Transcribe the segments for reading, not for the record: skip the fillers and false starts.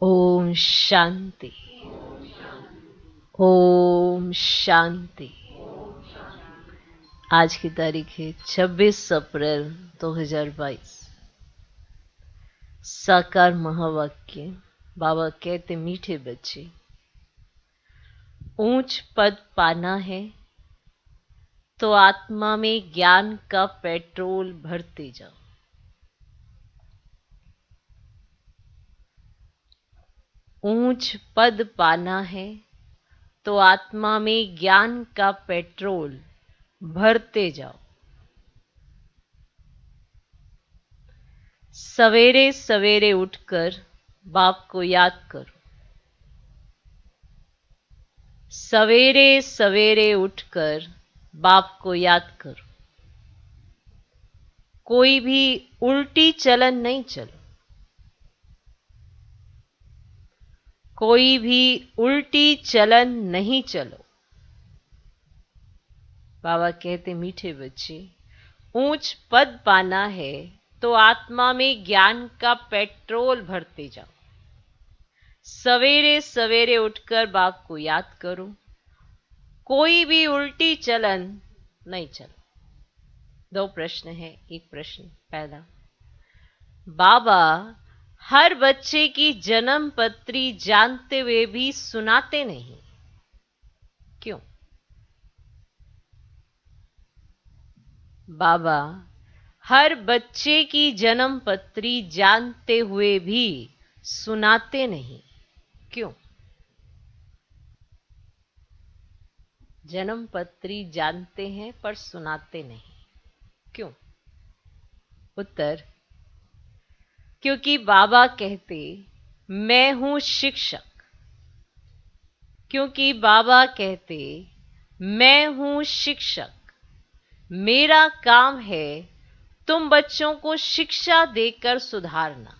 ओम शांति। ओम शांति। आज की तारीख है 26 अप्रैल 2022। साकार महावाक्य। बाबा कहते, मीठे बच्चे, ऊंच पद पाना है तो आत्मा में ज्ञान का पेट्रोल भरते जाओ। ऊंच पद पाना है तो आत्मा में ज्ञान का पेट्रोल भरते जाओ। सवेरे सवेरे उठकर बाप को याद करो। सवेरे सवेरे उठकर बाप को याद करो। कोई भी उल्टी चलन नहीं चलो। कोई भी उल्टी चलन नहीं चलो। बाबा कहते, मीठे बच्चे, ऊंच पद पाना है तो आत्मा में ज्ञान का पेट्रोल भरते जाओ। सवेरे सवेरे उठकर बाप को याद करो। कोई भी उल्टी चलन नहीं चलो। दो प्रश्न है। एक प्रश्न पहला, बाबा हर बच्चे की जन्म पत्री जानते हुए भी सुनाते नहीं, क्यों? बाबा हर बच्चे की जन्म पत्री जानते हुए भी सुनाते नहीं, क्यों? जन्म पत्री जानते हैं पर सुनाते नहीं, क्यों? उत्तर, क्योंकि बाबा कहते, मैं हूं शिक्षक। क्योंकि बाबा कहते, मैं हूं शिक्षक। मेरा काम है तुम बच्चों को शिक्षा देकर सुधारना।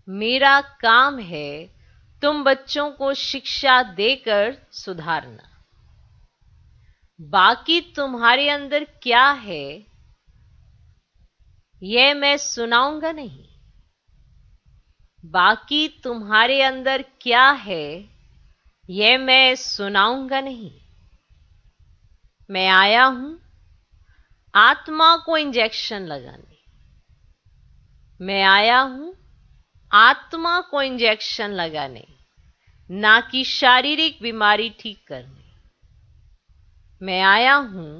मेरा काम है तुम बच्चों को शिक्षा देकर सुधारना। बाकी तुम्हारे अंदर क्या है यह मैं सुनाऊंगा नहीं। बाकी तुम्हारे अंदर क्या है यह मैं सुनाऊंगा नहीं। मैं आया हूं आत्मा को इंजेक्शन लगाने। मैं आया हूं आत्मा को इंजेक्शन लगाने, ना कि शारीरिक बीमारी ठीक करने। मैं आया हूं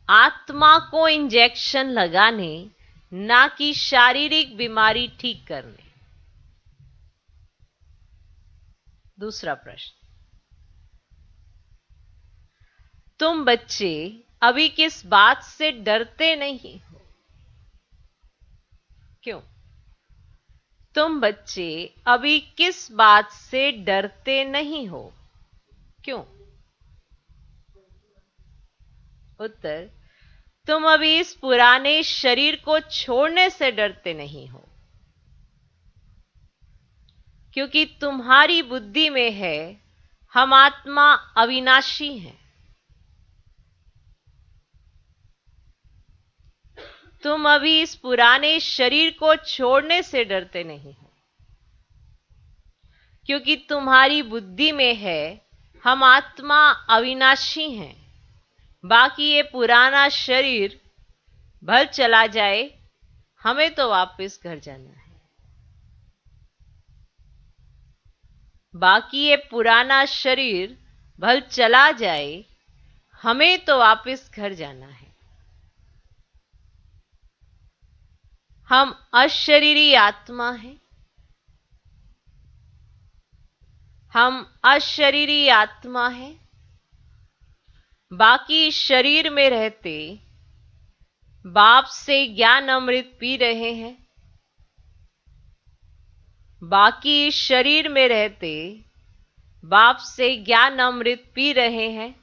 आत्मा को इंजेक्शन लगाने, ना कि शारीरिक बीमारी ठीक करने। दूसरा प्रश्न, तुम बच्चे अभी किस बात से डरते नहीं हो, क्यों? तुम बच्चे अभी किस बात से डरते नहीं हो, क्यों? उत्तर, तुम अभी इस पुराने शरीर को छोड़ने से डरते नहीं हो, क्योंकि तुम्हारी बुद्धि में है हम आत्मा अविनाशी हैं। तुम अभी इस पुराने शरीर को छोड़ने से डरते नहीं हो, क्योंकि तुम्हारी बुद्धि में है हम आत्मा अविनाशी हैं। बाकी ये पुराना शरीर भल चला जाए, हमें तो वापस घर जाना है। बाकी ये पुराना शरीर भल चला जाए, हमें तो वापस घर जाना है। हम अशरीरी आत्मा हैं। हम अशरीरी आत्मा हैं। बाकी शरीर में रहते बाप से ज्ञान अमृत पी रहे हैं। बाकी शरीर में रहते बाप से ज्ञान अमृत पी रहे हैं।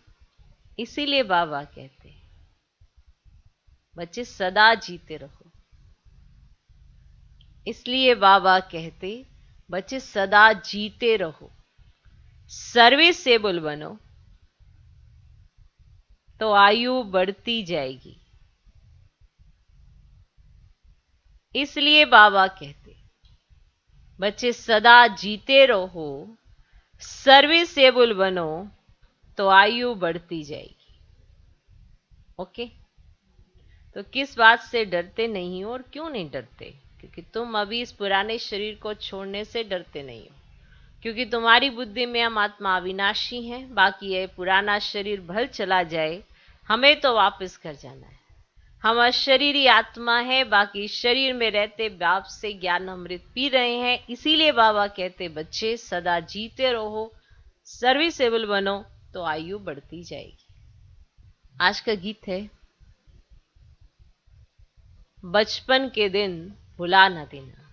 इसीलिए बाबा कहते हैं, बच्चे सदा जीते रहो। इसलिए बाबा कहते, बच्चे सदा जीते रहो। सर्विसेबल बनो तो आयु बढ़ती जाएगी। इसलिए बाबा कहते, बच्चे सदा जीते रहो, सर्विसेबल बनो, तो आयु बढ़ती जाएगी। ओके? तो किस बात से डरते नहीं हो और क्यों नहीं डरते? क्योंकि तुम अभी इस पुराने शरीर को छोड़ने से डरते नहीं हो, क्योंकि तुम्हारी बुद्धि में हम आत्मा अविनाशी हैं। बाकी ये पुराना शरीर भल चला जाए, हमें तो वापस घर जाना है। हम अशरीरी आत्मा है, बाकी शरीर में रहते बाप से ज्ञान अमृत पी रहे हैं। इसीलिए बाबा कहते बच्चे सदा जीते रहो, सर्विसेबल बनो, तो आयु बढ़ती जाएगी। आज का गीत है बचपन के दिन भुला न देना।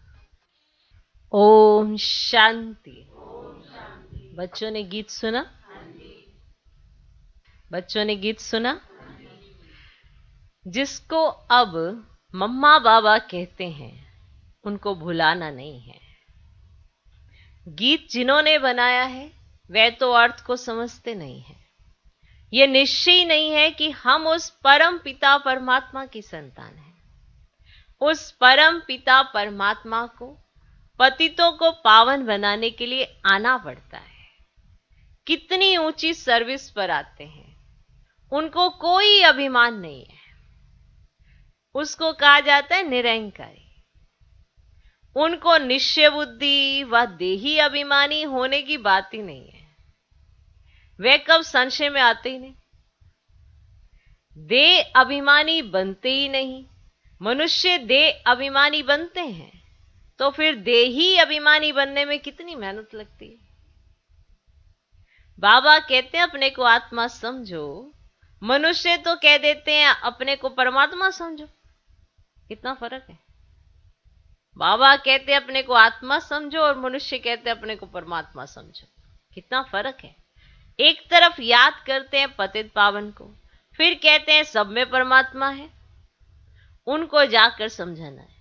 ओम शांति। बच्चों ने गीत सुना? बच्चों ने गीत सुना? जिसको अब मम्मा बाबा कहते हैं, उनको भुलाना नहीं है। गीत जिन्होंने बनाया है वे तो अर्थ को समझते नहीं है। ये निश्चय नहीं है कि हम उस परम पिता परमात्मा की संतान हैं। उस परम पिता परमात्मा को पतितों को पावन बनाने के लिए आना पड़ता है। कितनी ऊंची सर्विस पर आते हैं, उनको कोई अभिमान नहीं है। उसको कहा जाता है निरंकारी। उनको निश्चय बुद्धि व देही अभिमानी होने की बात ही नहीं है। वे कब संशय में आते ही नहीं। देह अभिमानी बनते ही नहीं। मनुष्य देह अभिमानी बनते हैं तो फिर देही अभिमानी बनने में कितनी मेहनत लगती है। बाबा कहते हैं अपने को आत्मा समझो, मनुष्य तो कह देते हैं अपने को परमात्मा समझो। कितना फर्क है। बाबा कहते हैं अपने को आत्मा समझो और मनुष्य कहते हैं अपने को परमात्मा समझो। कितना फर्क है। एक तरफ याद करते हैं पतित पावन को, फिर कहते हैं सब में परमात्मा है। उनको जाकर समझाना है।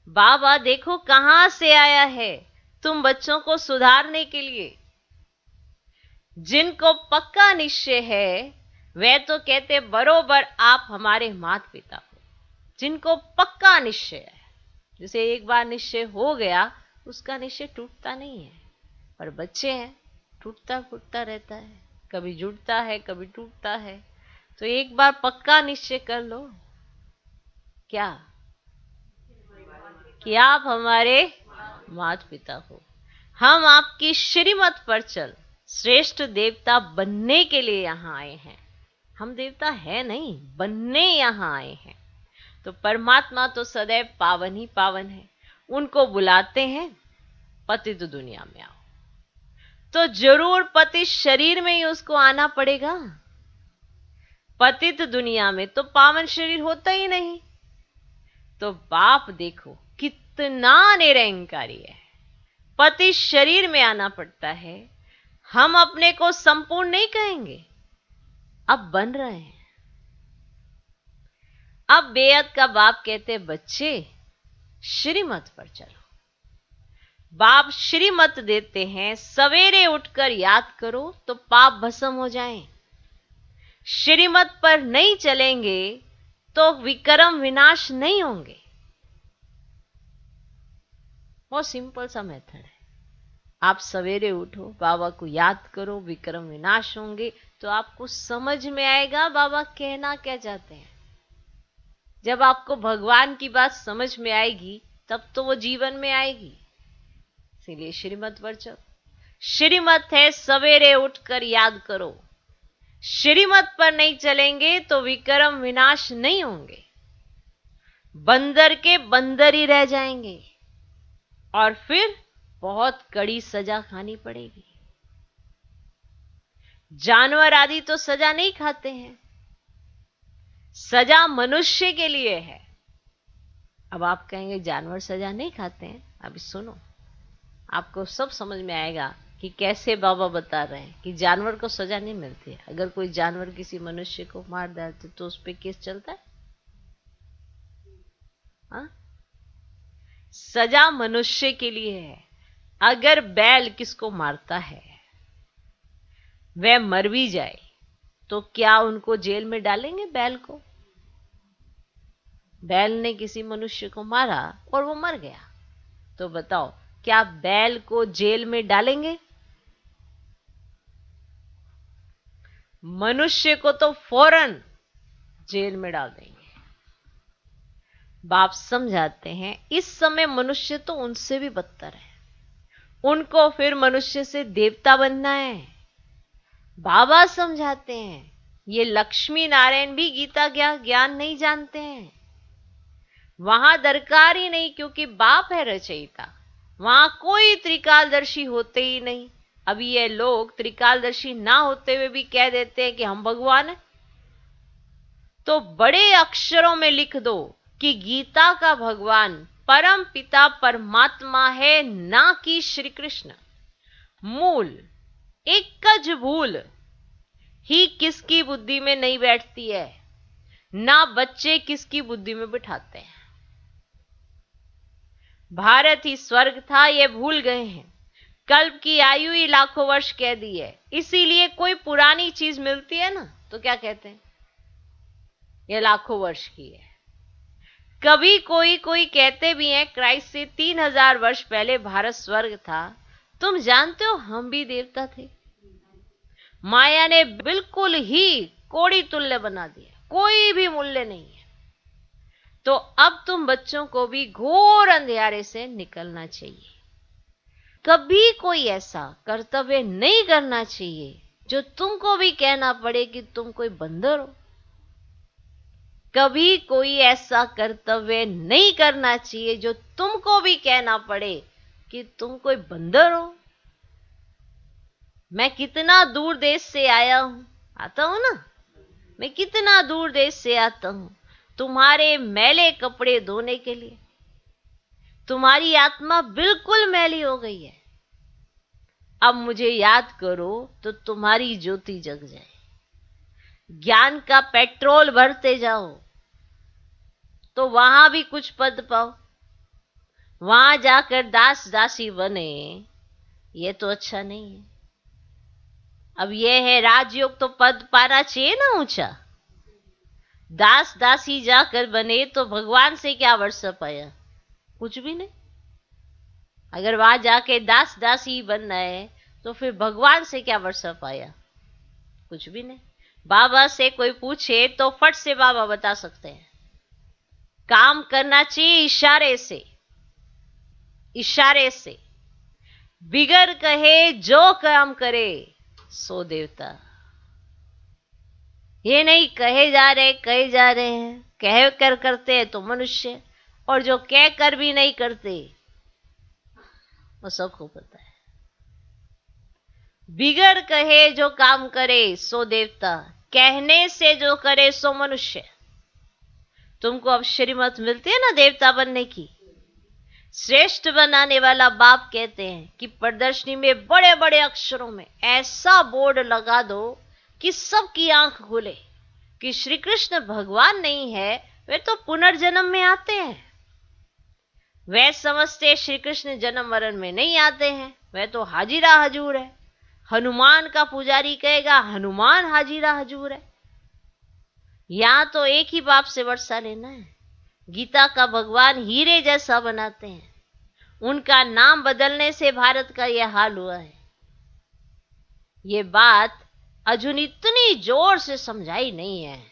बाबा देखो कहां से आया है तुम बच्चों को सुधारने के लिए। जिनको पक्का निश्चय है वे तो कहते बरोबर आप हमारे माता पिता हो। जिनको पक्का निश्चय है, जैसे एक बार निश्चय हो गया उसका निश्चय टूटता नहीं है। पर बच्चे हैं, टूटता फूटता रहता है, कभी जुड़ता है कभी टूटता है। तो एक बार पक्का निश्चय कर लो, क्या कि आप हमारे माता पिता हो। हम आपकी श्रीमत पर चल श्रेष्ठ देवता बनने के लिए यहां आए हैं। हम देवता है नहीं, बनने यहां आए हैं। तो परमात्मा तो सदैव पावन ही पावन है। उनको बुलाते हैं पतित दुनिया में आओ, तो जरूर पतित शरीर में ही उसको आना पड़ेगा। पतित दुनिया में तो पावन शरीर होता ही नहीं। तो बाप देखो कितना निरंकारी है। पति शरीर में आना पड़ता है। हम अपने को संपूर्ण नहीं कहेंगे, अब बन रहे हैं। अब बेअद का बाप कहते बच्चे श्रीमत पर चलो। बाप श्रीमत देते हैं, सवेरे उठकर याद करो तो पाप भस्म हो जाएं। श्रीमत पर नहीं चलेंगे तो विक्रम विनाश नहीं होंगे। बहुत सिंपल सा मेथड है। आप सवेरे उठो, बाबा को याद करो, विक्रम विनाश होंगे, तो आपको समझ में आएगा बाबा कहना क्या चाहते हैं। जब आपको भगवान की बात समझ में आएगी तब तो वो जीवन में आएगी। इसीलिए श्रीमत पर चलो। श्रीमत है सवेरे उठकर याद करो। श्रीमत पर नहीं चलेंगे तो विक्रम विनाश नहीं होंगे। बंदर के बंदर ही रह जाएंगे और फिर बहुत कड़ी सजा खानी पड़ेगी। जानवर आदि तो सजा नहीं खाते हैं, सजा मनुष्य के लिए है। अब आप कहेंगे जानवर सजा नहीं खाते हैं। अभी सुनो, आपको सब समझ में आएगा कि कैसे बाबा बता रहे हैं कि जानवर को सजा नहीं मिलती है। अगर कोई जानवर किसी मनुष्य को मार डालते तो उस पर केस चलता है। हाँ? सजा मनुष्य के लिए है। अगर बैल किसको मारता है, वह मर भी जाए तो क्या उनको जेल में डालेंगे बैल को? बैल ने किसी मनुष्य को मारा और वो मर गया, तो बताओ क्या बैल को जेल में डालेंगे? मनुष्य को तो फौरन जेल में डाल देंगे। बाप समझाते हैं इस समय मनुष्य तो उनसे भी बदतर है, उनको फिर मनुष्य से देवता बनना है। बाबा समझाते हैं ये लक्ष्मी नारायण भी गीता ज्ञान नहीं जानते हैं, वहां दरकार ही नहीं, क्योंकि बाप है रचयिता, वहां कोई त्रिकालदर्शी होते ही नहीं। अभी ये लोग त्रिकालदर्शी ना होते हुए भी कह देते हैं कि हम भगवान हैं। तो बड़े अक्षरों में लिख दो कि गीता का भगवान परम पिता परमात्मा है, ना कि श्री कृष्ण। मूल एक भूल ही किसकी बुद्धि में नहीं बैठती है, ना बच्चे किसकी बुद्धि में बिठाते हैं। भारत ही स्वर्ग था ये भूल गए हैं, कल्प की आयु ही लाखों वर्ष कह दी है। इसीलिए कोई पुरानी चीज मिलती है ना तो क्या कहते हैं, ये लाखों वर्ष की है। कभी कोई कहते भी हैं क्राइस्ट से 3000 वर्ष पहले भारत स्वर्ग था। तुम जानते हो हम भी देवता थे, माया ने बिल्कुल ही कोड़ी तुल्य बना दिया, कोई भी मूल्य नहीं है। तो अब तुम बच्चों को भी घोर अंधेरे से निकलना चाहिए। कभी कोई ऐसा कर्तव्य नहीं करना चाहिए जो तुमको भी कहना पड़े कि तुम कोई बंदर हो। कभी कोई ऐसा कर्तव्य नहीं करना चाहिए जो तुमको भी कहना पड़े कि तुम कोई बंदर हो। मैं कितना दूर देश से आया हूं, आता हूं ना, मैं कितना दूर देश से आता हूं तुम्हारे मैले कपड़े धोने के लिए। तुम्हारी आत्मा बिल्कुल मैली हो गई है, अब मुझे याद करो तो तुम्हारी ज्योति जग जाए। ज्ञान का पेट्रोल भरते जाओ तो वहां भी कुछ पद पाओ, वहां जाकर दास दासी बने, ये तो अच्छा नहीं है। अब ये है राजयोग, तो पद पाना चाहिए ना ऊंचा। दास दासी जाकर बने तो भगवान से क्या वर्षा पाया, कुछ भी नहीं। अगर वहां जाके दास दासी बनना है तो फिर भगवान से क्या वर्षा पाया, कुछ भी नहीं। बाबा से कोई पूछे तो फट से बाबा बता सकते हैं। काम करना चाहिए इशारे से, इशारे से। बिगर कहे जो काम करे सो देवता। ये नहीं कहे जा रहे हैं, कह कर करते हैं तो मनुष्य, और जो कह कर भी नहीं करते वो सबको पता है। बिगर कहे जो काम करे सो देवता, कहने से जो करे सो मनुष्य। तुमको अब श्रीमत मिलती है ना देवता बनने की। श्रेष्ठ बनाने वाला बाप कहते हैं कि प्रदर्शनी में बड़े बड़े अक्षरों में ऐसा बोर्ड लगा दो कि सबकी आंख खुले कि श्री कृष्ण भगवान नहीं है, वे तो पुनर्जन्म में आते हैं। वे समझते श्री कृष्ण जन्म मरण में नहीं आते हैं, वे तो हाजिरा हजूर है। हनुमान का पुजारी कहेगा हनुमान हाजिरा हजूर है। यहां तो एक ही बाप से वर्षा लेना है। गीता का भगवान हीरे जैसा बनाते हैं, उनका नाम बदलने से भारत का यह हाल हुआ है। ये बात अर्जुन इतनी जोर से समझाई नहीं है।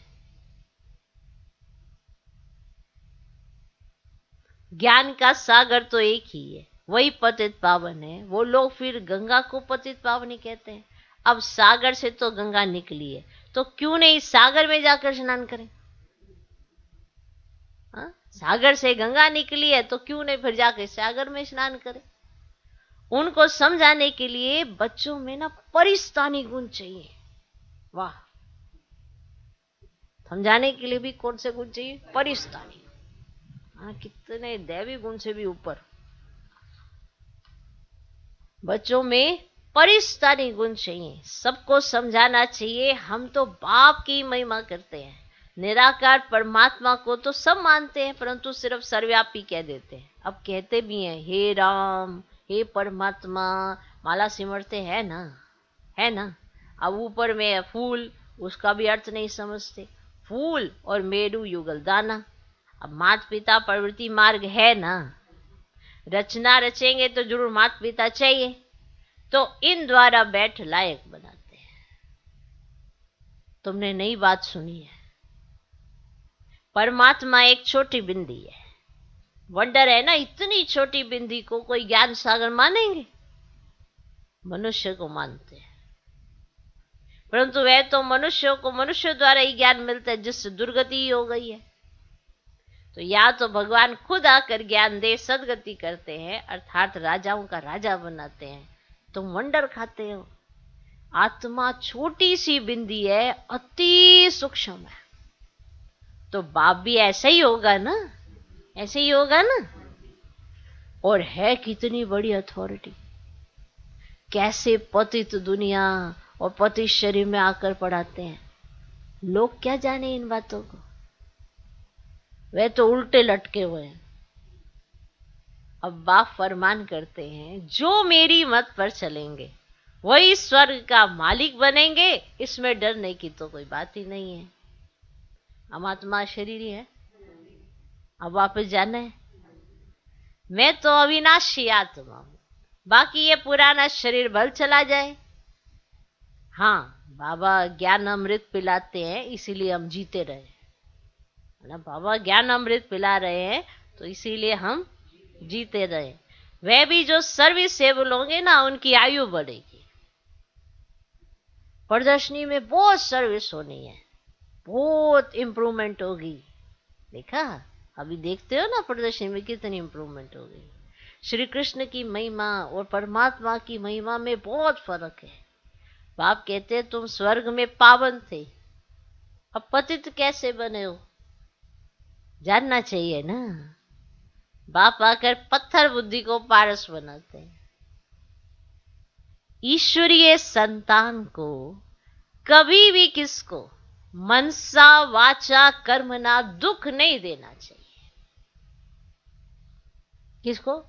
ज्ञान का सागर तो एक ही है, वही पतित पावन है। वो लोग फिर गंगा को पतित पावनी कहते हैं। अब सागर से तो गंगा निकली है, तो क्यों नहीं सागर में जाकर स्नान करें। हाँ? सागर से गंगा निकली है तो क्यों नहीं फिर जाकर सागर में स्नान करें। उनको समझाने के लिए बच्चों में ना परिस्तानी गुण चाहिए। वाह, समझाने के लिए भी कौन से गुण चाहिए, परिस्तानी। हाँ, कितने दैवी गुण से भी ऊपर बच्चों में परिस्तानी गुण चाहिए। सबको समझाना चाहिए हम तो बाप की महिमा करते हैं, निराकार परमात्मा को तो सब मानते हैं, परंतु सिर्फ सर्वव्यापी कह देते हैं। अब कहते भी हैं हे राम हे परमात्मा, माला सिमरते हैं ना, है ना। अब ऊपर में फूल, उसका भी अर्थ नहीं समझते। फूल और मेरु युगल दाना। अब माता पिता प्रवृत्ति मार्ग है ना, रचना रचेंगे तो जरूर माता पिता चाहिए, तो इन द्वारा बैठ लायक बनाते हैं। तुमने नई बात सुनी है, परमात्मा एक छोटी बिंदी है। वंडर है ना, इतनी छोटी बिंदी को कोई ज्ञान सागर मानेंगे? मनुष्य को मानते हैं, परंतु वह तो मनुष्यों को मनुष्य द्वारा ही ज्ञान मिलता है, जिससे दुर्गति ही हो गई है। तो या तो भगवान खुद आकर ज्ञान दे, सदगति करते हैं, अर्थात राजाओं का राजा बनाते हैं, तुम वंडर खाते हो। आत्मा छोटी सी बिंदी है, अति सूक्ष्म है, तो बाप भी ऐसा ही होगा ना, ऐसे ही होगा ना। और है कितनी बड़ी अथॉरिटी, कैसे पतित दुनिया और पतित शरीर में आकर पढ़ाते हैं। लोग क्या जाने इन बातों को, वे तो उल्टे लटके हुए हैं। अब बाप फरमान करते हैं, जो मेरी मत पर चलेंगे वही स्वर्ग का मालिक बनेंगे, इसमें डरने की तो कोई बात ही नहीं है। हम आत्मा शरीर ही है, अब वापस जाना है। मैं तो अविनाशी आत्मा हूं, बाकी ये पुराना शरीर भल चला जाए। हाँ, बाबा ज्ञान अमृत पिलाते हैं, इसीलिए हम जीते रहे ना। बाबा ज्ञान अमृत पिला रहे हैं तो इसीलिए हम जीते रहे। वह भी जो सर्विसेबल होंगे ना, उनकी आयु बढ़ेगी। प्रदर्शनी में बहुत सर्विस होनी है, बहुत इंप्रूवमेंट होगी। देखा, अभी देखते हो ना प्रदर्शनी में कितनी इंप्रूवमेंट हो गई। श्री कृष्ण की महिमा और परमात्मा की महिमा में बहुत फर्क है। बाप कहते हैं तुम स्वर्ग में पावन थे, अब पतित कैसे बने हो, जानना चाहिए ना। बाप आकर पत्थर बुद्धि को पारस बनाते हैं। ईश्वरीय संतान को कभी भी किसको मनसा वाचा कर्मना दुख नहीं देना चाहिए। किसको?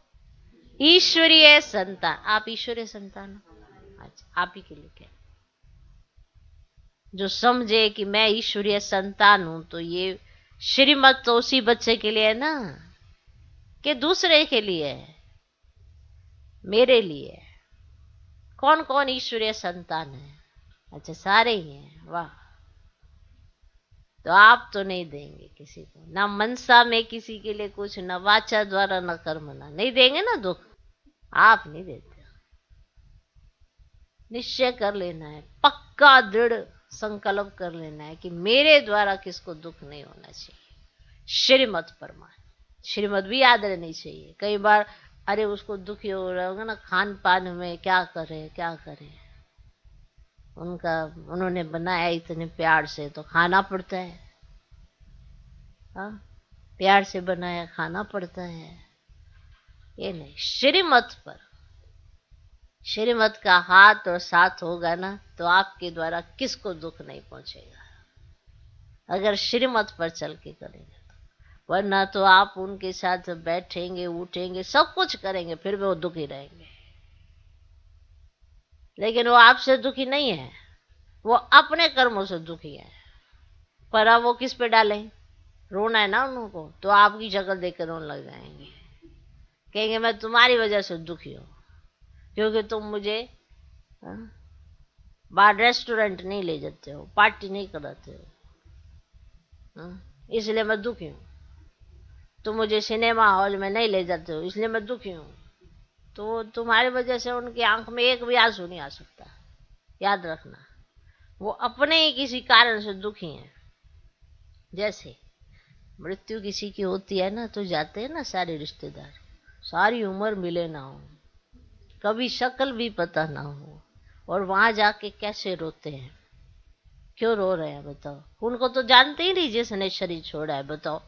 ईश्वरीय संतान। आप ईश्वरीय संतान हो? अच्छा, आप ही के लिए क्या? जो समझे कि मैं ईश्वरीय संतान हूं, तो ये श्रीमत तो उसी बच्चे के लिए है ना, कि दूसरे के लिए है, मेरे लिए है। कौन कौन ईश्वरीय संतान है? अच्छा, सारे ही हैं। वाह। तो आप तो नहीं देंगे किसी को, ना मनसा में किसी के लिए कुछ, न वाचा द्वारा, न कर्मना, नहीं देंगे ना दुख। आप नहीं देते। निश्चय कर लेना है, पक्का दृढ़ संकल्प कर लेना है कि मेरे द्वारा किसको दुख नहीं होना चाहिए। श्रीमत परमान, श्रीमत भी याद रहनी चाहिए। कई बार अरे उसको दुखी हो रहा होगा ना, खान पान में क्या करें क्या करें, उन्होंने बनाया इतने प्यार से तो खाना पड़ता है। हाँ, प्यार से बनाया, खाना पड़ता है। ये नहीं, श्रीमत पर, श्रीमत का हाथ और साथ होगा ना, तो आपके द्वारा किसको दुख नहीं पहुंचेगा, अगर श्रीमत पर चल के करेंगे तो। वरना तो आप उनके साथ बैठेंगे, उठेंगे, सब कुछ करेंगे, फिर भी वो दुखी रहेंगे। लेकिन वो आपसे दुखी नहीं है, वो अपने कर्मों से दुखी है। पर अब वो किस पे डालें? रोना है ना उनको, तो आपकी शक्ल देख कर रोने लग जाएंगे, कहेंगे मैं तुम्हारी वजह से दुखी हूं, क्योंकि तुम मुझे बाहर रेस्टोरेंट नहीं ले जाते हो, पार्टी नहीं कराते हो, इसलिए मैं दुखी हूं। तुम मुझे सिनेमा हॉल में नहीं ले जाते हो, इसलिए मैं दुखी हूं। तो तुम्हारी वजह से उनकी आंख में एक भी आंसू नहीं आ सकता, याद रखना। वो अपने ही किसी कारण से दुखी हैं। जैसे मृत्यु किसी की होती है ना, तो जाते हैं ना सारे रिश्तेदार, सारी उम्र मिले ना हो, कभी शक्ल भी पता ना हो, और वहां जाके कैसे रोते हैं। क्यों रो रहे हैं बताओ? उनको तो जानते ही नहीं जिसने शरीर छोड़ा है, बताओ,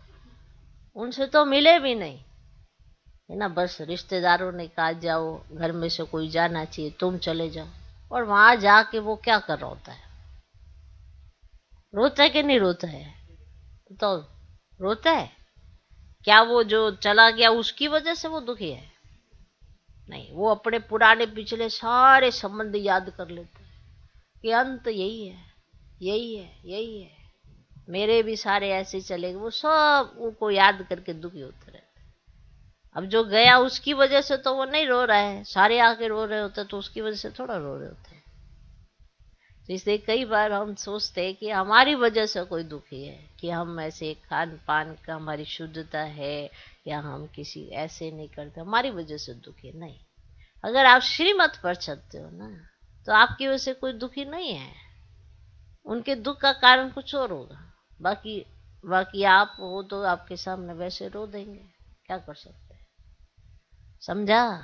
उनसे तो मिले भी नहीं, है ना। बस रिश्तेदारों ने कहा जाओ, घर में से कोई जाना चाहिए, तुम चले जाओ, और वहां जाके वो क्या कर रहा होता है? रोता है कि नहीं रोता है? तो रोता है क्या? वो जो चला गया उसकी वजह से वो दुखी है? नहीं, वो अपने पुराने पिछले सारे संबंध याद कर लेता है कि अंत यही है, यही है, यही है, मेरे भी सारे ऐसे चले गए। वो सब उनको याद करके दुखी होते रहते। अब जो गया उसकी वजह से तो वो नहीं रो रहा है, सारे आके रो रहे होते तो उसकी वजह से थोड़ा रो रहे होते हैं। तो इसलिए कई बार हम सोचते हैं कि हमारी वजह से कोई दुखी है, कि हम ऐसे खान पान का हमारी शुद्धता है, या हम किसी ऐसे नहीं करते, हमारी वजह से दुखी नहीं। अगर आप श्रीमत पर चलते हो ना, तो आपकी वजह से कोई दुखी नहीं है। उनके दुख का कारण कुछ और होगा। बाकी बाकी आप हो तो आपके सामने वैसे रो देंगे, क्या कर सकते हैं। समझा?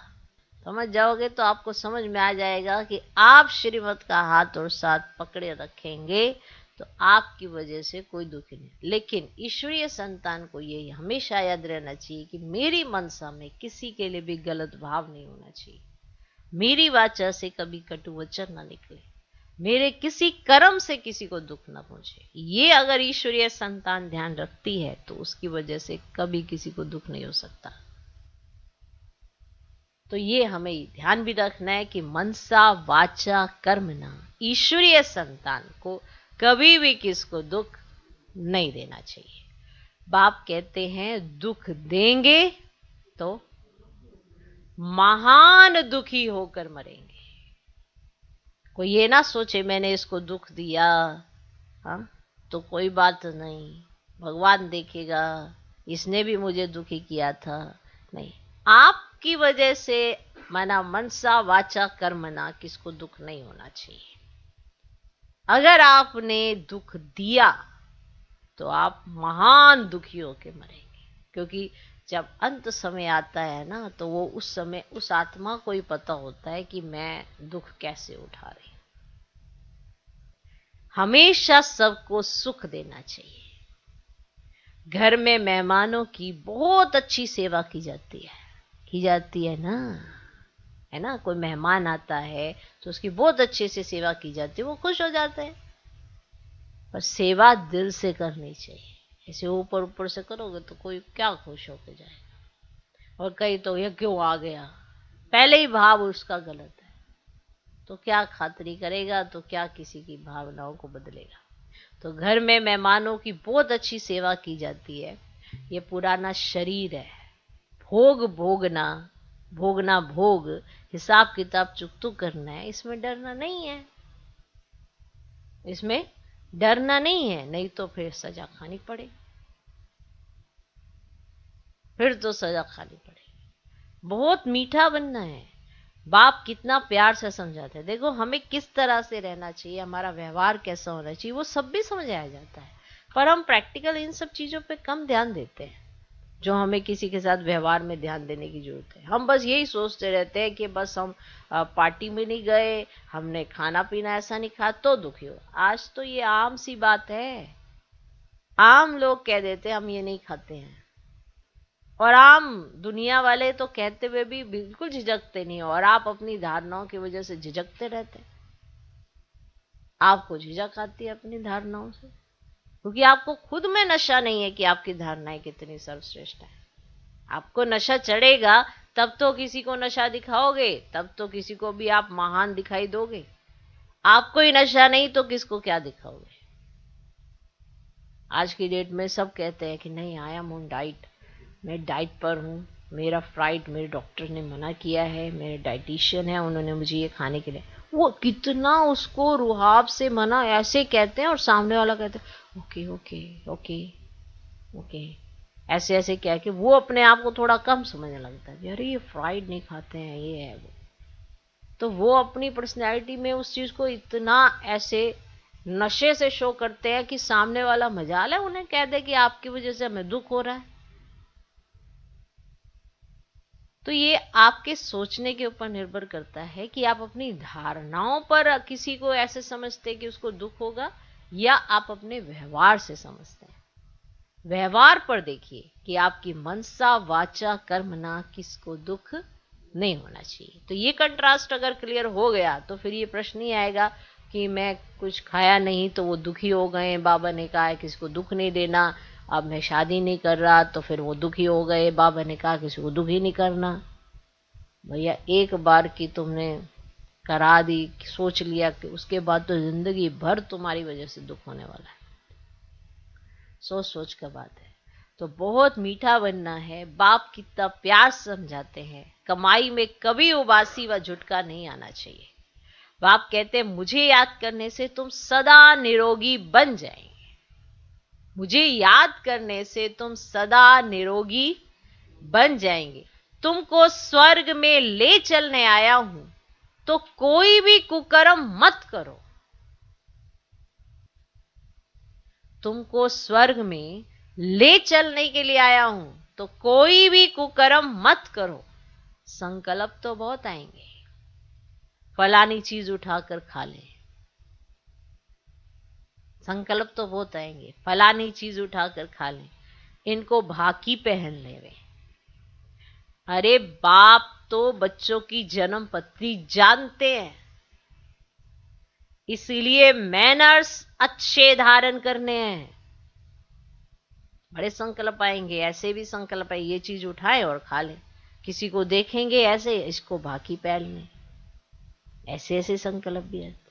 समझ जाओगे तो आपको समझ में आ जाएगा कि आप श्रीमत का हाथ और साथ पकड़े रखेंगे तो आपकी वजह से कोई दुखी नहीं। लेकिन ईश्वरीय संतान को यही हमेशा याद रहना चाहिए कि मेरी मनसा में किसी के लिए भी गलत भाव नहीं होना चाहिए, मेरी वाचा से कभी कटु वचन ना निकले, मेरे किसी कर्म से किसी को दुख ना पहुंचे। ये अगर ईश्वरीय संतान ध्यान रखती है तो उसकी वजह से कभी किसी को दुख नहीं हो सकता। तो ये हमें ध्यान भी रखना है कि मनसा वाचा कर्मणा, ईश्वरीय संतान को कभी भी किसको दुख नहीं देना चाहिए। बाप कहते हैं दुख देंगे तो महान दुखी होकर मरेंगे। कोई ये ना सोचे मैंने इसको दुख दिया, हाँ तो कोई बात नहीं, भगवान देखेगा, इसने भी मुझे दुखी किया था। नहीं, आपकी वजह से मना मनसा वाचा कर्मना किसको दुख नहीं होना चाहिए। अगर आपने दुख दिया तो आप महान दुखी होके मरेंगे, क्योंकि जब अंत समय आता है ना, तो वो उस समय उस आत्मा को ही पता होता है कि मैं दुख कैसे उठा रही। हमेशा सबको सुख देना चाहिए। घर में मेहमानों की बहुत अच्छी सेवा की जाती है ना, है ना। कोई मेहमान आता है तो उसकी बहुत अच्छे से सेवा की जाती है, वो खुश हो जाते हैं। पर सेवा दिल से करनी चाहिए, ऐसे ऊपर ऊपर से करोगे तो कोई क्या खुश होकर जाएगा। और कहीं तो ये क्यों आ गया, पहले ही भाव उसका गलत है, तो क्या खातिरी करेगा, तो क्या किसी की भावनाओं को बदलेगा। तो घर में मेहमानों की बहुत अच्छी सेवा की जाती है। ये पुराना शरीर है, भोग भोगना, भोगना भोग, हिसाब किताब चुकतू करना है, इसमें डरना नहीं है, इसमें डरना नहीं है। नहीं तो फिर सजा खानी पड़े, फिर तो सजा खानी पड़ेगी। बहुत मीठा बनना है। बाप कितना प्यार से समझाते हैं, देखो हमें किस तरह से रहना चाहिए, हमारा व्यवहार कैसा होना चाहिए, वो सब भी समझ आ जाता है। पर हम प्रैक्टिकल इन सब चीजों पे कम ध्यान देते हैं, जो हमें किसी के साथ व्यवहार में ध्यान देने की जरूरत है। हम बस यही सोचते रहते हैं कि बस हम पार्टी में नहीं गए, हमने खाना पीना ऐसा नहीं खाया तो दुखी हो। आज तो ये आम सी बात है, आम लोग कह देते हम ये नहीं खाते हैं, और आम दुनिया वाले तो कहते हुए भी बिल्कुल झिझकते नहीं, और आप अपनी धारणाओं की वजह से झिझकते रहते हैं। आपको झिझक आती है अपनी धारणाओं से, क्योंकि आपको खुद में नशा नहीं है कि आपकी धारणाएं कितनी सर्वश्रेष्ठ है। आपको नशा चढ़ेगा तब तो किसी को नशा दिखाओगे, तब तो किसी को भी आप महान दिखाई दोगे। आपको ही नशा नहीं तो किसको क्या दिखाओगे। आज की डेट में सब कहते हैं कि नहीं, आई एम ऑन डाइट, मैं डाइट पर हूँ, मेरा फ्राइड, मेरे डॉक्टर ने मना किया है, मेरे डाइटिशियन है, उन्होंने मुझे ये खाने के लिए। वो कितना उसको रुहाब से मना ऐसे कहते हैं, और सामने वाला कहते हैं ओके ओके ओके ओके, ऐसे ऐसे कह के वो अपने आप को थोड़ा कम समझने लगता है, अरे ये फ्राइड नहीं खाते हैं, ये है वो। तो वो अपनी पर्सनैलिटी में उस चीज को इतना ऐसे नशे से शो करते हैं कि सामने वाला मजाल है उन्हें कह दे कि आपकी वजह से हमें दुख हो रहा है। तो ये आपके सोचने के ऊपर निर्भर करता है कि आप अपनी धारणाओं पर किसी को ऐसे समझते हैं कि उसको दुख होगा, या आप अपने व्यवहार से समझते हैं। व्यवहार पर देखिए कि आपकी मनसा वाचा कर्मना किसको दुख नहीं होना चाहिए। तो ये कंट्रास्ट अगर क्लियर हो गया तो फिर ये प्रश्न नहीं आएगा कि मैं कुछ खाया नहीं तो वो दुखी हो गए, बाबा ने कहा है किसी को दुख नहीं देना, अब मैं शादी नहीं कर रहा तो फिर वो दुखी हो गए, बाबा ने कहा किसी को दुखी नहीं करना। भैया एक बार की तुमने करा दी, सोच लिया कि उसके बाद तो जिंदगी भर तुम्हारी वजह से दुख होने वाला है। सोच सोच का बात है। तो बहुत मीठा बनना है। बाप कितना प्यार समझाते हैं, कमाई में कभी उबासी व झुटका नहीं आना चाहिए। बाप कहते हैं मुझे याद करने से तुम सदा निरोगी बन जाएंगे। मुझे याद करने से तुम सदा निरोगी बन जाएंगे। तुमको स्वर्ग में ले चलने आया हूं, तो कोई भी कुकर्म मत करो। तुमको स्वर्ग में ले चलने के लिए आया हूं, तो कोई भी कुकर्म मत करो। संकल्प तो बहुत आएंगे, फलानी चीज उठाकर खा ले। संकल्प तो बहुत आएंगे, फलानी चीज उठाकर खा ले, इनको भाकी पहन ले वे। अरे बाप तो बच्चों की जन्म पत्री जानते हैं, इसीलिए मैनर्स अच्छे धारण करने हैं। बड़े संकल्प आएंगे, ऐसे भी संकल्प है ये चीज उठाए और खा ले, किसी को देखेंगे ऐसे इसको भाकी पहन ले, ऐसे ऐसे संकल्प भी आते।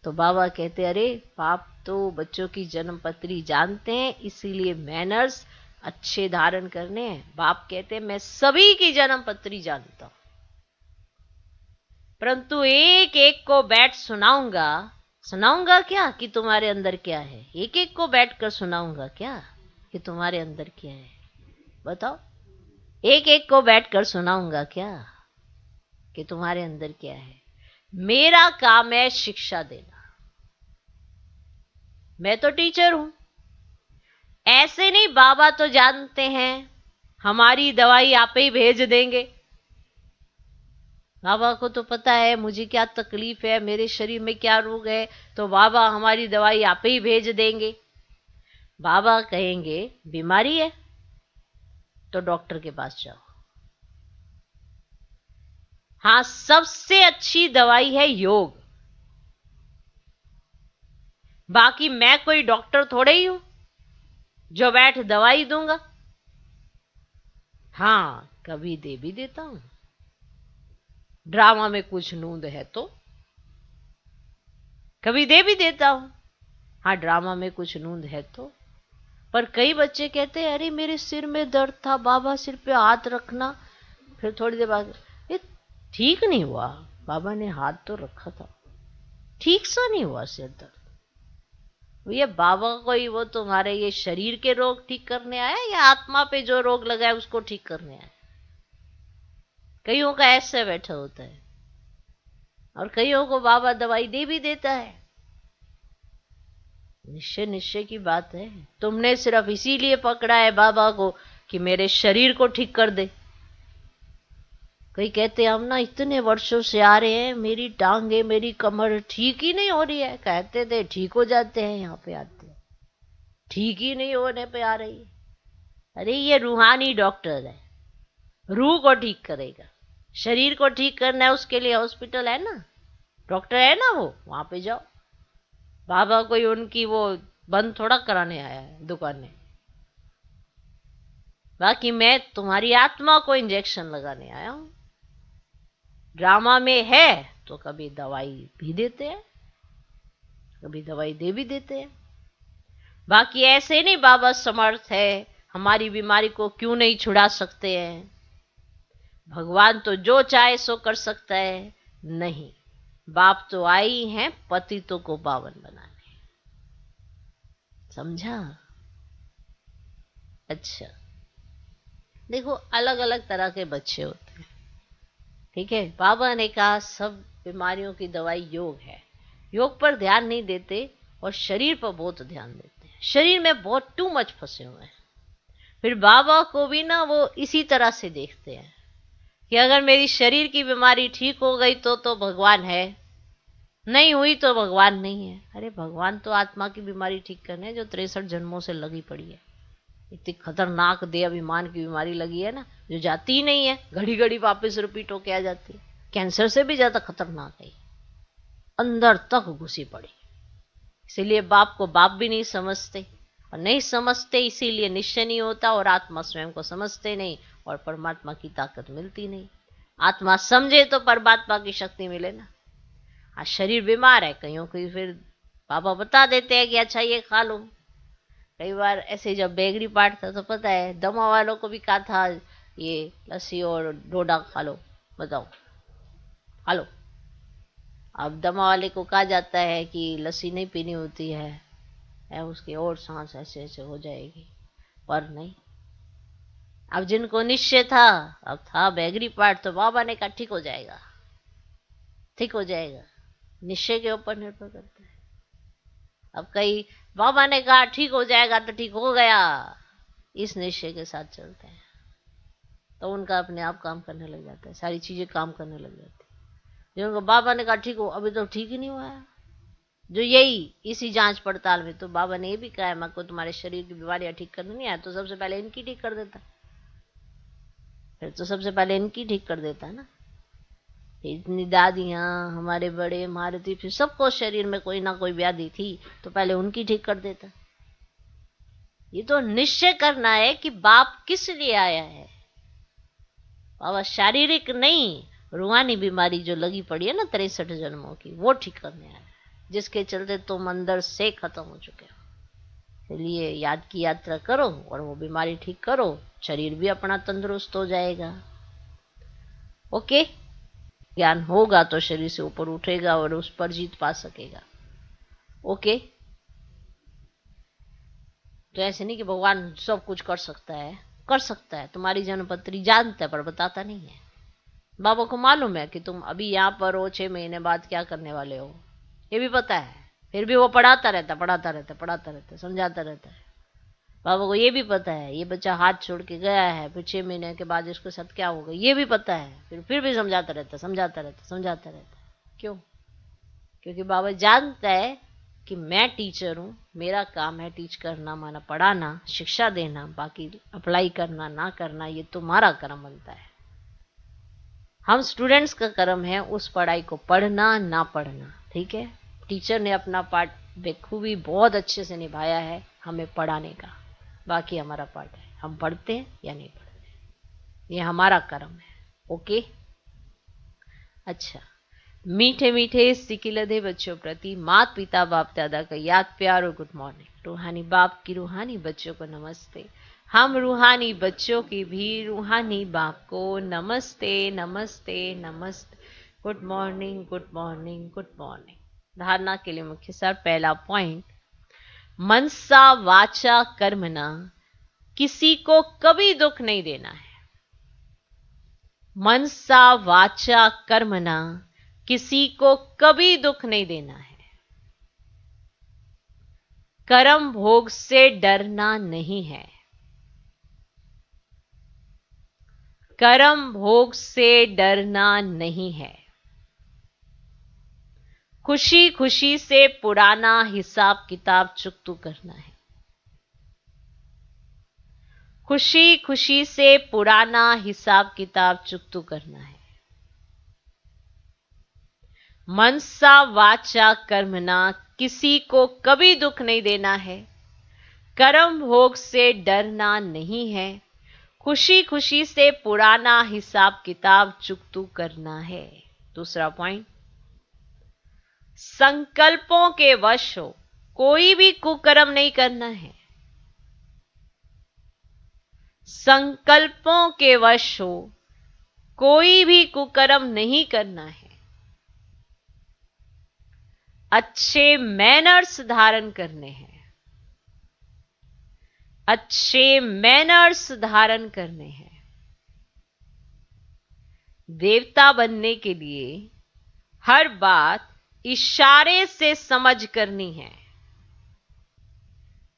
तो बाबा कहते अरे बाप तो बच्चों की जन्म पत्री जानते हैं, इसीलिए मैनर्स अच्छे धारण करने हैं। बाप कहते मैं सभी की जन्म पत्री जानता हूं, परंतु एक एक को बैठ सुनाऊंगा। सुनाऊंगा क्या कि तुम्हारे अंदर क्या है? एक एक को बैठकर सुनाऊंगा क्या कि तुम्हारे अंदर क्या है? बताओ, एक एक को बैठकर सुनाऊंगा क्या कि तुम्हारे अंदर क्या है? मेरा काम है शिक्षा देना, मैं तो टीचर हूं। ऐसे नहीं, बाबा तो जानते हैं हमारी दवाई आप ही भेज देंगे। बाबा को तो पता है मुझे क्या तकलीफ है, मेरे शरीर में क्या रोग है, तो बाबा हमारी दवाई आप ही भेज देंगे। बाबा कहेंगे बीमारी है तो डॉक्टर के पास जाओ। हां, सबसे अच्छी दवाई है योग। बाकी मैं कोई डॉक्टर थोड़े ही हूं जो बैठ दवाई दूंगा। हां, कभी दे भी देता हूं, ड्रामा में कुछ नूंद है तो कभी दे भी देता हूं। हाँ, ड्रामा में कुछ नूंद है तो। पर कई बच्चे कहते हैं अरे मेरे सिर में दर्द था, बाबा सिर पे हाथ रखना। फिर थोड़ी देर बाद ये ठीक नहीं हुआ, बाबा ने हाथ तो रखा था, ठीक सा नहीं हुआ सिर दर्द। ये बाबा कोई वो तुम्हारे ये शरीर के रोग ठीक करने आया या आत्मा पे जो रोग लगा है उसको ठीक करने आया? कईयों का ऐसे बैठा होता है, और कईयों को बाबा दवाई दे भी देता है। निश्चय निश्चय की बात है, तुमने सिर्फ इसीलिए पकड़ा है बाबा को कि मेरे शरीर को ठीक कर दे। कई कहते हम ना इतने वर्षों से आ रहे हैं, मेरी टांगे मेरी कमर ठीक ही नहीं हो रही है। कहते थे ठीक हो जाते हैं, यहाँ पे आते हैं ठीक ही नहीं होने पे आ रही है। अरे ये रूहानी डॉक्टर है, रूह को ठीक करेगा। शरीर को ठीक करना है उसके लिए हॉस्पिटल है ना, डॉक्टर है ना, वो वहां पे जाओ। बाबा कोई उनकी वो बंद थोड़ा कराने आया है दुकानें। बाकी मैं तुम्हारी आत्मा को इंजेक्शन लगाने आया हूं। ड्रामा में है तो कभी दवाई भी देते हैं, कभी दवाई दे भी देते हैं। बाकी ऐसे नहीं बाबा समर्थ है, हमारी बीमारी को क्यों नहीं छुड़ा सकते हैं? भगवान तो जो चाहे सो कर सकता है। नहीं, बाप तो आई हैं पतितों को पावन बनाने। समझा? अच्छा, देखो अलग अलग तरह के बच्चे होते हैं, ठीक है। बाबा ने कहा सब बीमारियों की दवाई योग है। योग पर ध्यान नहीं देते और शरीर पर बहुत ध्यान देते हैं। शरीर में बहुत टू मच फंसे हुए हैं। फिर बाबा को भी ना वो इसी तरह से देखते हैं कि अगर मेरी शरीर की बीमारी ठीक हो गई तो भगवान है, नहीं हुई तो भगवान नहीं है। अरे भगवान तो आत्मा की बीमारी ठीक करने जो 63 जन्मों से लगी पड़ी है। इतनी खतरनाक देह अभिमान की बीमारी लगी है ना, जो जाती ही नहीं है, घड़ी घड़ी वापस रिपीट होके आ जाती है। कैंसर से भी ज्यादा खतरनाक है, अंदर तक घुसी पड़ी। इसीलिए बाप को बाप भी नहीं समझते, और नहीं समझते इसीलिए निश्चय नहीं होता, और आत्मा स्वयं को समझते नहीं और परमात्मा की ताकत मिलती नहीं। आत्मा समझे तो परमात्मा की शक्ति मिले ना। आज शरीर बीमार है, कईयों को फिर बाबा बता देते हैं कि अच्छा ये खा लो, कई बार ऐसे जब बेगरी पाठ था तो पता है दमा वालों को भी कहा था ये लस्सी और डोडा खा लो, बताओ खा लो। अब दमा वाले को कहा जाता है कि लस्सी नहीं पीनी होती है उसकी और सांस ऐसे ऐसे हो जाएगी, पर नहीं। अब जिनको निश्चय था, अब था बेगरी पाठ, तो बाबा ने कहा ठीक हो जाएगा, ठीक हो जाएगा। निश्चय के ऊपर निर्भर करता है। अब कई बाबा ने कहा ठीक हो जाएगा तो ठीक हो गया, इस निश्चय के साथ चलते हैं तो उनका अपने आप काम करने लग जाता है, सारी चीजें काम करने लग जाती है। जिनको बाबा ने कहा ठीक हो, अभी तो ठीक ही नहीं हुआ है, जो यही इसी जांच पड़ताल में तो बाबा ने ये भी कहा है मैं को तुम्हारे शरीर की बीमारियां ठीक करनी नहीं आया तो सबसे पहले इनकी ठीक कर देता, फिर तो सबसे पहले इनकी ठीक कर देता ना। इतनी दादियां, हमारे बड़े, मारुति, फिर सबको शरीर में कोई ना कोई व्याधि थी तो पहले उनकी ठीक कर देता। ये तो निश्चय करना है कि बाप किस लिए आया है। बाबा शारीरिक नहीं, रूहानी बीमारी जो लगी पड़ी है ना 63 जन्मों की, वो ठीक करने आया है, जिसके चलते तुम अंदर से खत्म हो चुके हो। इसलिए याद की यात्रा करो और वो बीमारी ठीक करो, शरीर भी अपना तंदुरुस्त हो जाएगा। ओके, ज्ञान होगा तो शरीर से ऊपर उठेगा और उस पर जीत पा सकेगा। ओके, तो ऐसे नहीं कि भगवान सब कुछ कर सकता है, कर सकता है, तुम्हारी जन्मपत्री जानता है पर बताता नहीं है। बाबा को मालूम है कि तुम अभी यहाँ पर हो, 6 महीने बाद क्या करने वाले हो, ये भी पता है, फिर भी वो पढ़ाता रहता पढ़ाता रहता पढ़ाता रहता, समझाता रहता है। बाबा को ये भी पता है ये बच्चा हाथ छोड़ के गया है, फिर 6 महीने के बाद इसके साथ क्या होगा ये भी पता है, फिर भी समझाता रहता समझाता रहता समझाता रहता। क्यों? क्योंकि बाबा जानता है कि मैं टीचर हूँ, मेरा काम है टीच करना, माना पढ़ाना, शिक्षा देना, बाकी अप्लाई करना ना करना ये तुम्हारा कर्म बनता है। हम स्टूडेंट्स का कर्म है उस पढ़ाई को पढ़ना ना पढ़ना, ठीक है। टीचर ने अपना पार्ट बेखूबी बहुत अच्छे से निभाया है हमें पढ़ाने का, बाकी हमारा पार्ट है हम पढ़ते हैं या नहीं पढ़ते, ये हमारा कर्म है। ओके, अच्छा, मीठे मीठे सिकिलधे बच्चों प्रति माता पिता बाप दादा का याद प्यार और गुड मॉर्निंग। रूहानी बाप की रूहानी बच्चों को नमस्ते। हम रूहानी बच्चों की भी रूहानी बाप को नमस्ते नमस्ते नमस्ते। Good morning good morning good morning. धारणा के लिए मुख्य सार, पहला पॉइंट, मनसा वाचा कर्मणा किसी को कभी दुख नहीं देना है। मनसा वाचा कर्मणा किसी को कभी दुख नहीं देना है। कर्म भोग से डरना नहीं है। कर्म भोग से डरना नहीं है। खुशी खुशी से पुराना हिसाब किताब चुकता करना है। खुशी खुशी से पुराना हिसाब किताब चुकता करना है। मनसा वाचा कर्मणा किसी को कभी दुख नहीं देना है। कर्म भोग से डरना नहीं है। खुशी खुशी से पुराना हिसाब किताब चुकता करना है। दूसरा पॉइंट, संकल्पों के वश हो कोई भी कुकर्म नहीं करना है। संकल्पों के वश हो कोई भी कुकर्म नहीं करना है। अच्छे मैनर्स धारण करने हैं। अच्छे मैनर्स धारण करने हैं। देवता बनने के लिए हर बात इशारे से समझ करनी है।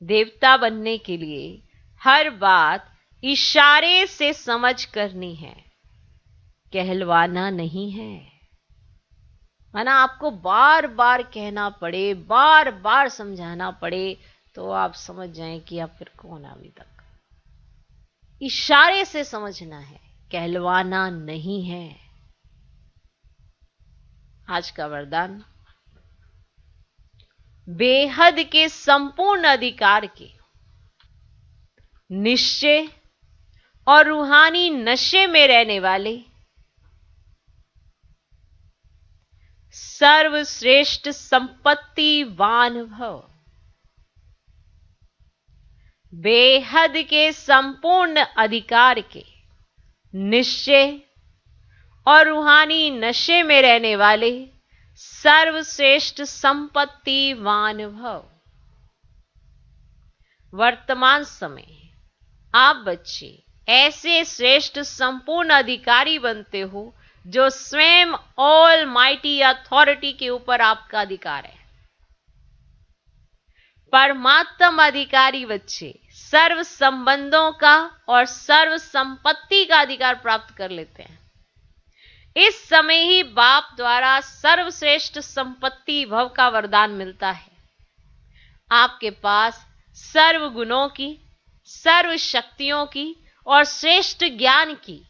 देवता बनने के लिए हर बात इशारे से समझ करनी है, कहलवाना नहीं है। माना आपको बार बार कहना पड़े, बार बार समझाना पड़े तो आप समझ जाएं कि आप फिर कौन अभी तक। इशारे से समझना है, कहलवाना नहीं है। आज का वरदान, बेहद के संपूर्ण अधिकार के निश्चय और रूहानी नशे में रहने वाले सर्वश्रेष्ठ संपत्तिवान भव। बेहद के संपूर्ण अधिकार के निश्चय और रूहानी नशे में रहने वाले सर्वश्रेष्ठ संपत्तिवान भव। वर्तमान समय आप बच्चे ऐसे श्रेष्ठ संपूर्ण अधिकारी बनते हो जो स्वयं ऑल माइटी अथॉरिटी के ऊपर आपका अधिकार है। परमात्म अधिकारी बच्चे सर्व संबंधों का और सर्व संपत्ति का अधिकार प्राप्त कर लेते हैं। इस समय ही बाप द्वारा सर्वश्रेष्ठ संपत्ति भव का वरदान मिलता है। आपके पास सर्व गुणों की, सर्व शक्तियों की और श्रेष्ठ ज्ञान की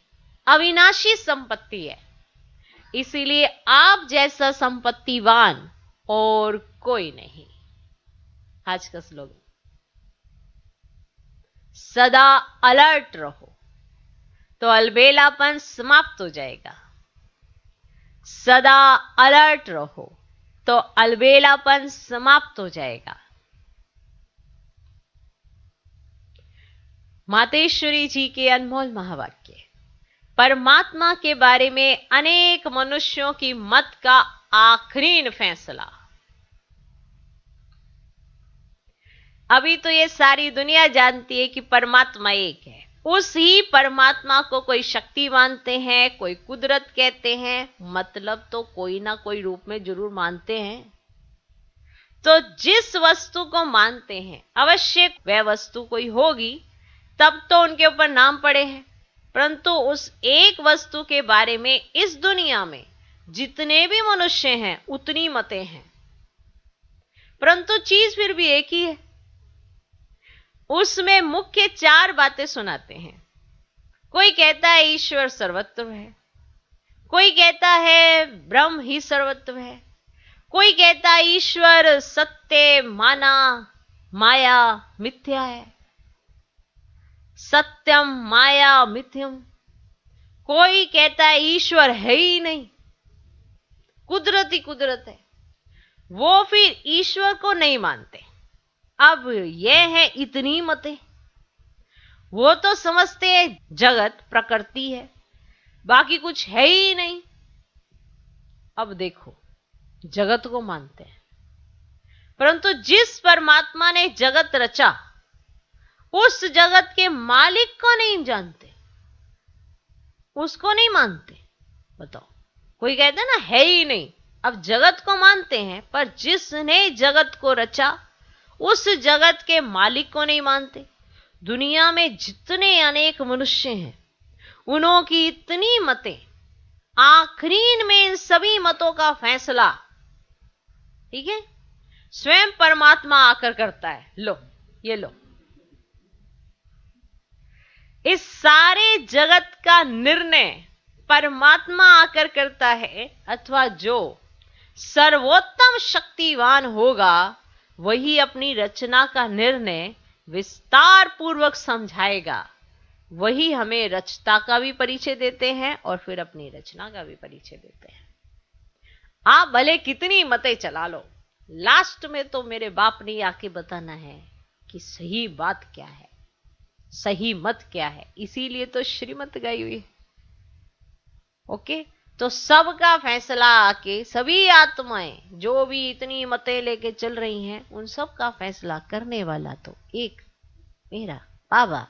अविनाशी संपत्ति है। इसीलिए आप जैसा संपत्तिवान और कोई नहीं। आज का स्लोगन, सदा अलर्ट रहो तो अलबेलापन समाप्त हो जाएगा। सदा अलर्ट रहो तो अलबेलापन समाप्त हो जाएगा। मातेश्वरी जी के अनमोल महावाक्य। परमात्मा के बारे में अनेक मनुष्यों की मत का आखिरी फैसला। अभी तो ये सारी दुनिया जानती है कि परमात्मा एक है। उस ही परमात्मा को कोई शक्ति मानते हैं, कोई कुदरत कहते हैं, मतलब तो कोई ना कोई रूप में जरूर मानते हैं। तो जिस वस्तु को मानते हैं अवश्य वह वस्तु कोई होगी, तब तो उनके ऊपर नाम पड़े हैं। परंतु उस एक वस्तु के बारे में इस दुनिया में जितने भी मनुष्य हैं उतनी मतें हैं, परंतु चीज फिर भी एक ही है। उसमें मुख्य 4 बातें सुनाते हैं। कोई कहता है ईश्वर सर्वत्र है, कोई कहता है ब्रह्म ही सर्वत्र है, कोई कहता है ईश्वर सत्य माना माया मिथ्या है, सत्यम माया मिथ्यम। कोई कहता है ईश्वर है ही नहीं, कुदरत ही कुदरत है। वो फिर ईश्वर को नहीं मानते। अब यह है इतनी मतें। वो तो समझते हैं जगत प्रकृति है, बाकी कुछ है ही नहीं। अब देखो, जगत को मानते हैं, परंतु जिस परमात्मा ने जगत रचा उस जगत के मालिक को नहीं जानते, उसको नहीं मानते। बताओ, कोई कहता है ना है ही नहीं। अब जगत को मानते हैं, पर जिसने जगत को रचा उस जगत के मालिक को नहीं मानते। दुनिया में जितने अनेक मनुष्य हैं उनों की इतनी मतें, आखिरी में इन सभी मतों का फैसला, ठीक है, स्वयं परमात्मा आकर करता है। लो, ये लो, इस सारे जगत का निर्णय परमात्मा आकर करता है, अथवा जो सर्वोत्तम शक्तिवान होगा वही अपनी रचना का निर्णय विस्तार पूर्वक समझाएगा। वही हमें रचता का भी परिचय देते हैं और फिर अपनी रचना का भी परिचय देते हैं। आप भले कितनी मतें चला लो, लास्ट में तो मेरे बाप ने आके बताना है कि सही बात क्या है, सही मत क्या है। इसीलिए तो श्रीमत गाई हुई है। ओके, तो सबका फैसला आके सभी आत्माएं जो भी इतनी मतें लेके चल रही हैं उन सब का फैसला करने वाला तो एक मेरा बाबा